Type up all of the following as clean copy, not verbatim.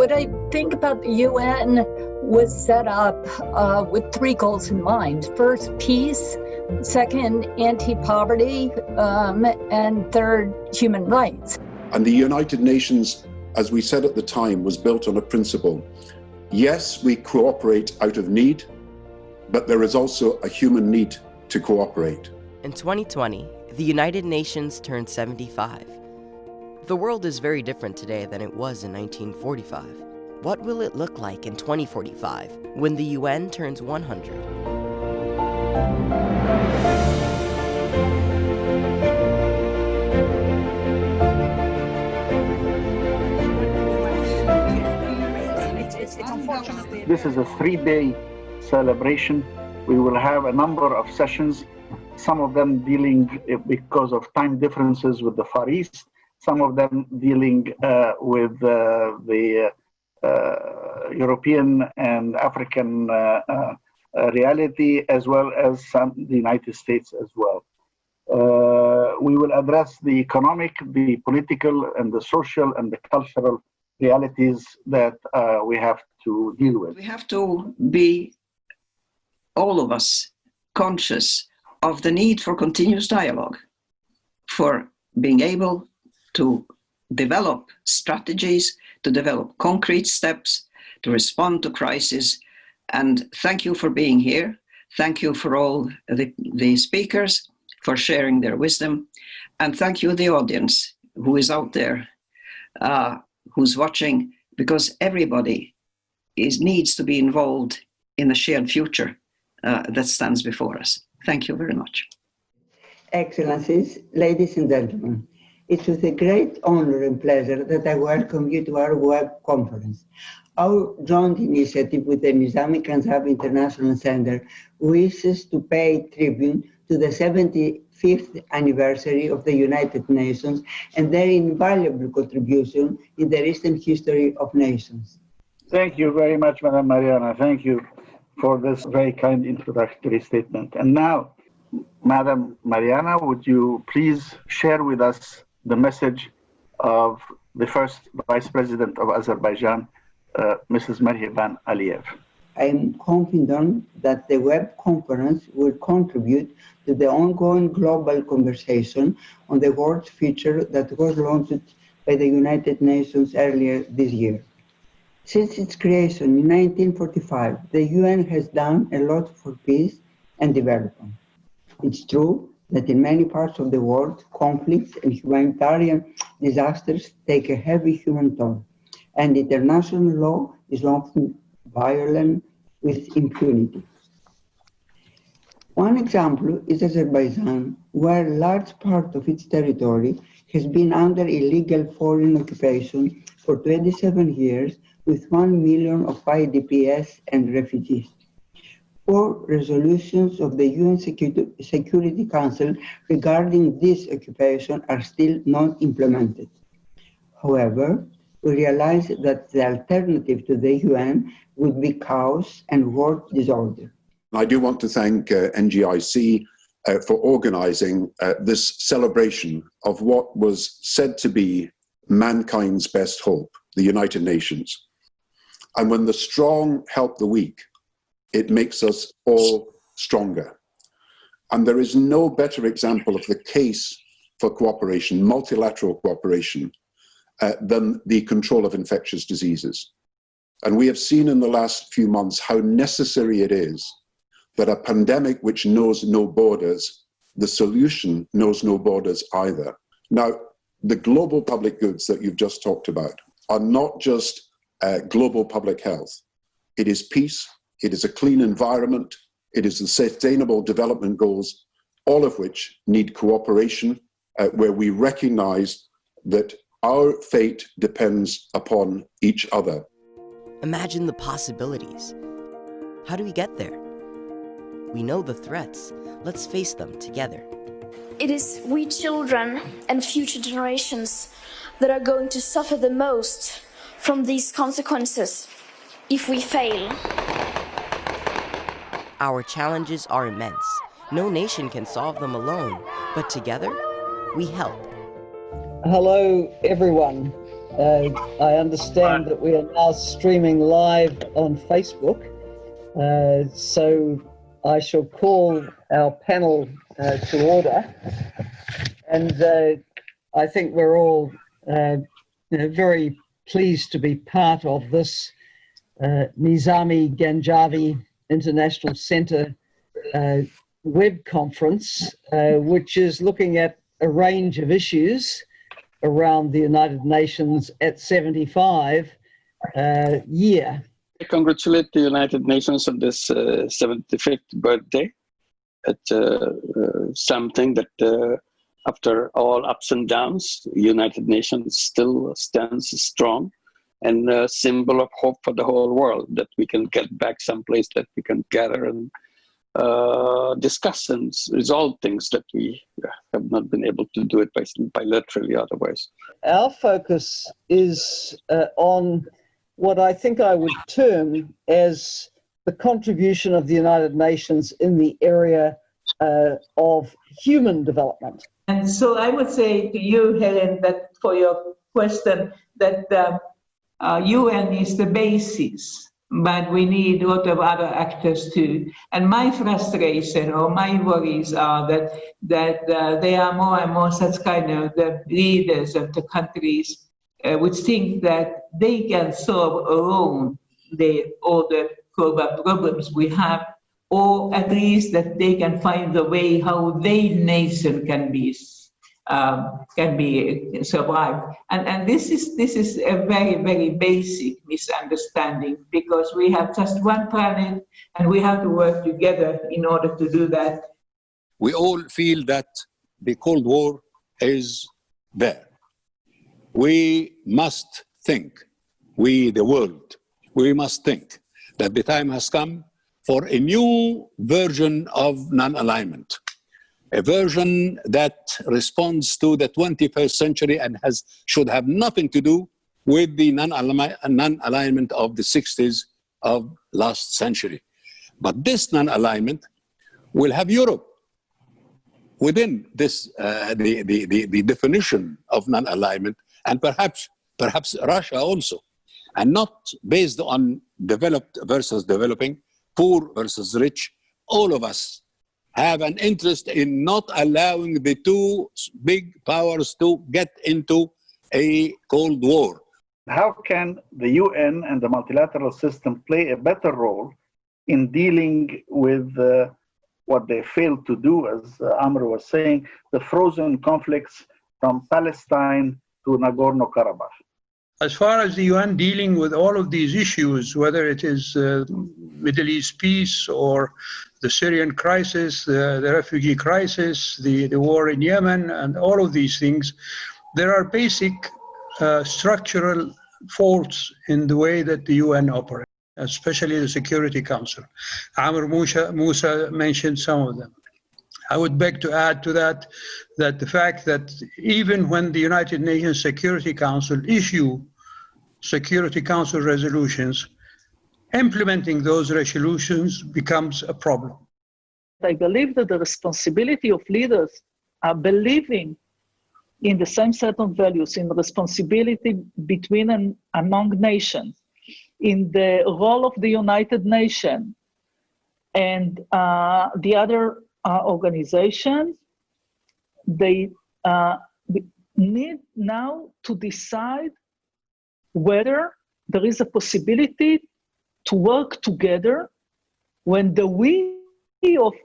What I think about the UN was set up with three goals in mind. First, peace. Second, anti-poverty. And third, human rights. And the United Nations, as we said at the time, was built on a principle. Yes, we cooperate out of need, but there is also a human need to cooperate. In 2020, the United Nations turned 75. The world is very different today than it was in 1945. What will it look like in 2045 when the UN turns 100? This is a 3-day celebration. We will have a number of sessions, some of them dealing, because of time differences, with the Far East, some of them dealing with the European and African reality, as well as the United States as well. We will address the economic, the political, and the social, and the cultural realities that we have to deal with. We have to be, all of us, conscious of the need for continuous dialogue, for being able to develop strategies, to develop concrete steps, to respond to crises. And thank you for being here. Thank you for all the speakers for sharing their wisdom. And thank you, the audience who is out there, who's watching, because everybody needs to be involved in the shared future that stands before us. Thank you very much. Excellencies, ladies and gentlemen, it's with a great honor and pleasure that I welcome you to our web conference. Our joint initiative with the Nizami Ganjavi International Center wishes to pay tribute to the 75th anniversary of the United Nations and their invaluable contribution in the recent history of nations. Thank you very much, Madam Marianna. Thank you for this very kind introductory statement. And now, Madam Marianna, would you please share with us the message of the first Vice President of Azerbaijan, Mrs. Merhiban Aliyev. I am confident that the web conference will contribute to the ongoing global conversation on the world's future that was launched by the United Nations earlier this year. Since its creation in 1945, the UN has done a lot for peace and development. It's true that in many parts of the world, conflicts and humanitarian disasters take a heavy human toll, and international law is often violent with impunity. One example is Azerbaijan, where a large part of its territory has been under illegal foreign occupation for 27 years, with 1 million of IDPs and refugees. 4 resolutions of the UN Security Council regarding this occupation are still not implemented. However, we realize that the alternative to the UN would be chaos and world disorder. I do want to thank NGIC for organizing this celebration of what was said to be mankind's best hope, the United Nations. And when the strong help the weak, it makes us all stronger. And there is no better example of the case for cooperation, multilateral cooperation, than the control of infectious diseases. And we have seen in the last few months how necessary it is that a pandemic which knows no borders, the solution knows no borders either. Now, the global public goods that you've just talked about are not just global public health. It is peace, it is a clean environment, it is the sustainable development goals, all of which need cooperation, where we recognize that our fate depends upon each other. Imagine the possibilities. How do we get there? We know the threats. Let's face them together. It is we children and future generations that are going to suffer the most from these consequences if we fail. Our challenges are immense. No nation can solve them alone, but together, we help. Hello, everyone. I understand that we are now streaming live on Facebook, so I shall call our panel to order. And I think we're all very pleased to be part of this Nizami Ganjavi International Centre web conference, which is looking at a range of issues around the United Nations at 75 year. I congratulate the United Nations on this 75th birthday. It's something that after all ups and downs, the United Nations still stands strong and a symbol of hope for the whole world, that we can get back someplace that we can gather and discuss and resolve things that we have not been able to do it bilaterally otherwise. Our focus is on what I think I would term as the contribution of the United Nations in the area of human development. And so I would say to you, Helen, that for your question, that UN is the basis, but we need a lot of other actors too. And my frustration or my worries are that there are more and more such kind of the leaders of the countries which think that they can solve alone all the global problems we have, or at least that they can find a way how their nation can be survived. And this is a very, very basic misunderstanding, because we have just one planet and we have to work together in order to do that. We all feel that the Cold War is there. We must think, we the world, we must think that the time has come for a new version of non-alignment. A version that responds to the 21st century and should have nothing to do with the non-alignment of the 60s of last century. But this non-alignment will have Europe within this, the definition of non-alignment, and perhaps Russia also, and not based on developed versus developing, poor versus rich. All of us have an interest in not allowing the two big powers to get into a Cold War. How can the UN and the multilateral system play a better role in dealing with what they failed to do, as Amr was saying, the frozen conflicts from Palestine to Nagorno-Karabakh? As far as the UN dealing with all of these issues, whether it is Middle East peace or the Syrian crisis, the refugee crisis, the war in Yemen, and all of these things, there are basic structural faults in the way that the UN operates, especially the Security Council. Amr Musa mentioned some of them. I would beg to add to that the fact that even when the United Nations Security Council issue Security Council resolutions, implementing those resolutions becomes a problem. I believe that the responsibility of leaders are believing in the same set of values, in responsibility between and among nations, in the role of the United Nations and the other organizations. They need now to decide whether there is a possibility to work together when the we of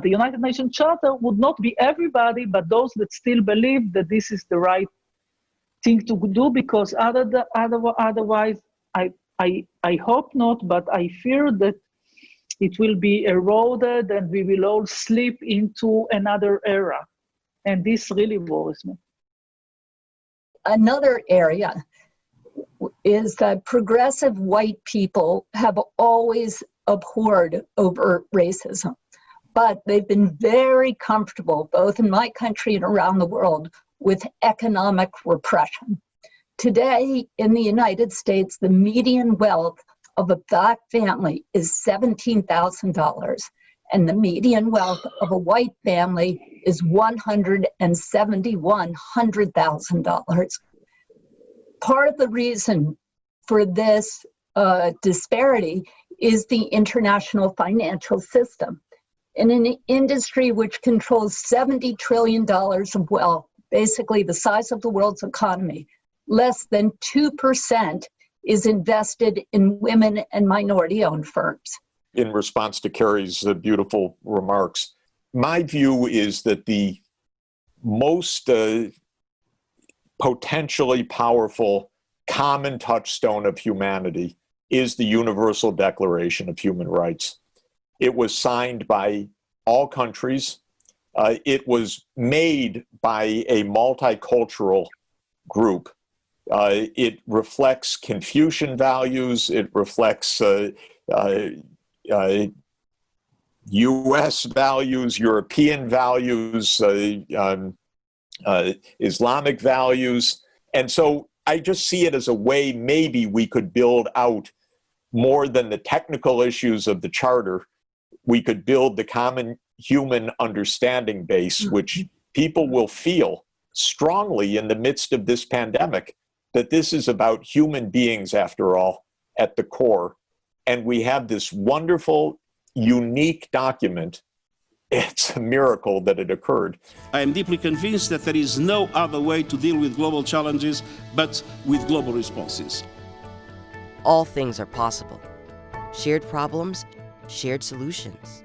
the United Nations Charter would not be everybody, but those that still believe that this is the right thing to do, because otherwise, I hope not, but I fear that it will be eroded and we will all slip into another era. And this really worries me. Another area is that progressive white people have always abhorred overt racism, but they've been very comfortable, both in my country and around the world, with economic repression. Today, in the United States, the median wealth of a Black family is $17,000, and the median wealth of a white family is $171,000. Part of the reason for this disparity is the international financial system. In an industry which controls $70 trillion of wealth, basically the size of the world's economy, less than 2% is invested in women and minority-owned firms. In response to Carrie's beautiful remarks, my view is that the most potentially powerful common touchstone of humanity is the Universal Declaration of Human Rights. It was signed by all countries. It was made by a multicultural group. It reflects Confucian values. It reflects U.S. values, European values, Islamic values. And so I just see it as a way maybe we could build out more than the technical issues of the charter. We could build the common human understanding base, which people will feel strongly in the midst of this pandemic, that this is about human beings, after all, at the core. And we have this wonderful, unique document. It's a miracle that it occurred. I am deeply convinced that there is no other way to deal with global challenges but with global responses. All things are possible. Shared problems, shared solutions.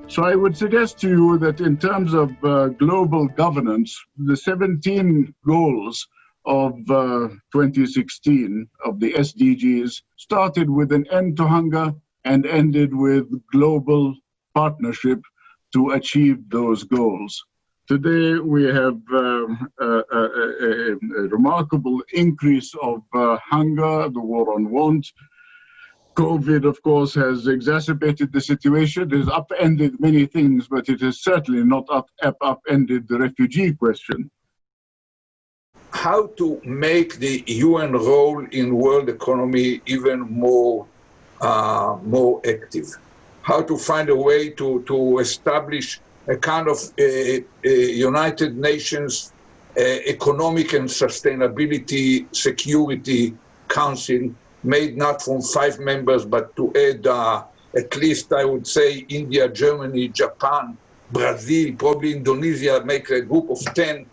So I would suggest to you that in terms of global governance, the 17 goals of 2016 of the SDGs started with an end to hunger and ended with global partnership to achieve those goals. Today we have a remarkable increase of hunger, the war on want. COVID, of course, has exacerbated the situation. It has upended many things, but it has certainly not upended the refugee question. How to make the UN role in world economy even more active? How to find a way to establish a kind of United Nations Economic and Sustainability Security Council, made not from 5 members, but to add at least, I would say, India, Germany, Japan, Brazil, probably Indonesia, make a group of 10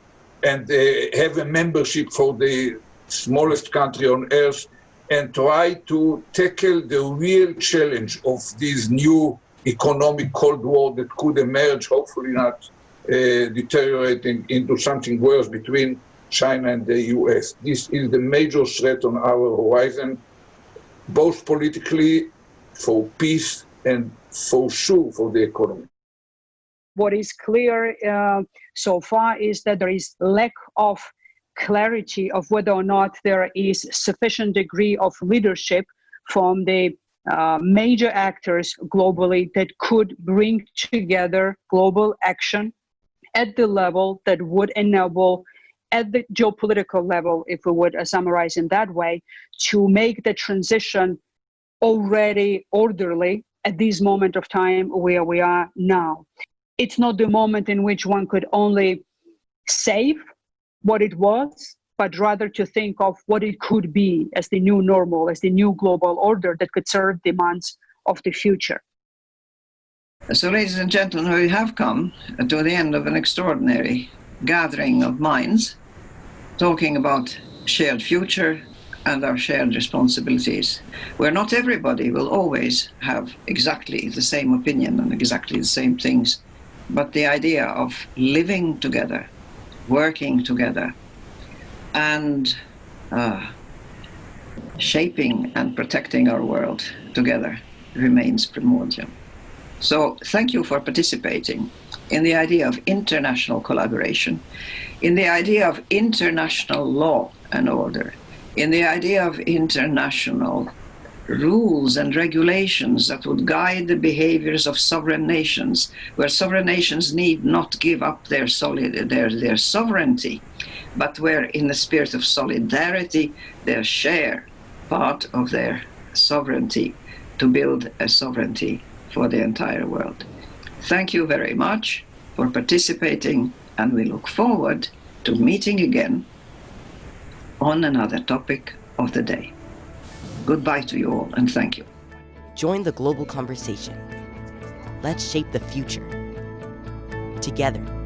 and have a membership for the smallest country on earth, and try to tackle the real challenge of this new economic Cold War that could emerge, hopefully not deteriorating into something worse between China and the US. This is the major threat on our horizon, both politically, for peace, and for sure for the economy. What is clear so far is that there is lack of clarity of whether or not there is sufficient degree of leadership from the major actors globally that could bring together global action at the level that would enable, at the geopolitical level, if we would summarize in that way, to make the transition already orderly at this moment of time where we are now. It's not the moment in which one could only save what it was, but rather to think of what it could be as the new normal, as the new global order that could serve demands of the future. So, ladies and gentlemen, we have come to the end of an extraordinary gathering of minds, talking about shared future and our shared responsibilities, where not everybody will always have exactly the same opinion and exactly the same things, but the idea of living together, working together, and shaping and protecting our world together remains primordial. So thank you for participating in the idea of international collaboration, in the idea of international law and order, in the idea of international rules and regulations that would guide the behaviors of sovereign nations, where sovereign nations need not give up their sovereignty, but where in the spirit of solidarity they share part of their sovereignty to build a sovereignty for the entire world. Thank you very much for participating, and we look forward to meeting again on another topic of the day. Goodbye to you all, and thank you. Join the global conversation. Let's shape the future together.